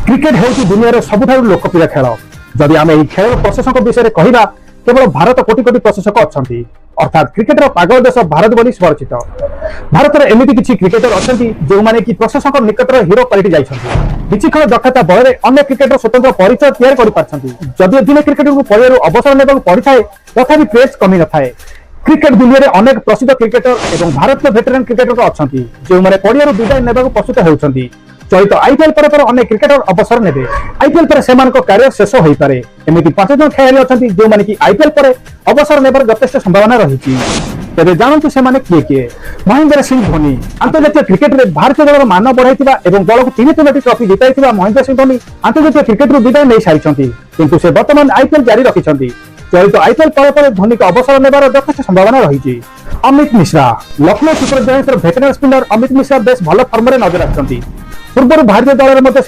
Cricket ହେଉଛି ଦୁନିଆର ସବୁଠାରୁ ଲୋକପ୍ରିୟ ଖେଳ। ଯଦି ଆମେ ଏହି ଖେଳର ପ୍ରଶଂସକ ବିଷୟରେ କହିବା, କେବଳ ଭାରତ କୋଟି କୋଟି ପ୍ରଶଂସକ ଅଛନ୍ତି। ଅର୍ଥାତ୍ କ୍ରିକେଟର ପାଗଳ ଦେଶ ଭାରତ ବୋଲି ପରିଚିତ। ଭାରତରେ ଏମିତି କିଛି କ୍ରିକେଟର ଅଛନ୍ତି ଯେଉଁମାନେ କି ପ୍ରଶଂସକ ନିକଟର ହିରୋ ପାଲଟି ଯାଇଛନ୍ତି। ବିଚକ୍ଷଣ ଦକ୍ଷତା ବଳରେ ଅନେକ କ୍ରିକେଟର ସ୍ୱତନ୍ତ୍ର ପରିଚୟ ତିଆରି କରିପାରିଛନ୍ତି। ଯଦିଓ ଦିନେ କ୍ରିକେଟରକୁ ପଡ଼ିଆରୁ ଅବସର ନେବାକୁ ପଡ଼ିଥାଏ, ତଥାପି କ୍ରେଜ୍ କମି ନଥାଏ। क्रिकेट दुनिया रे अनेक प्रसिद्ध क्रिकेटर एवं भारतीय वेटरान क्रिकेटर अछंती जेउमाने पडियारू विदाय नेबाकू प्रस्तुत हेउछंती। चलित आईपीएल पर अनेक क्रिकेटर अवसर नेबे। आईपीएल पर सेमानक करियर शेष होई पारे। एमिति 5 जन खेलाड़ी अछंती जेउमाने कि आईपीएल पर अवसर नेबार यथेष्ट संभावना रहिछि। तेबे जानंतु सेमाने किए महेंद्र सिंह धोनी अंतर्जातीय क्रिकेट रे भारतीय दलर मान बढ़ाइथिबा एवं दलକୁ 3 ट्रॉफी जिताइथिबा महेंद्र सिंह धोनी अंतर्जातीय क्रिकेट रू विदाय नै सारिछंती, किंतु से वर्तमान आईपीएल जारी रखिछंती। चलित आईपीएल पर धोनी को अवसर नेबार यथेष्ट संभावना रही। Amit Mishra Lucknow super giants veteran spinner Amit Mishra base भल फर्म रे नजर आछंती। पूर्व भारतीय दल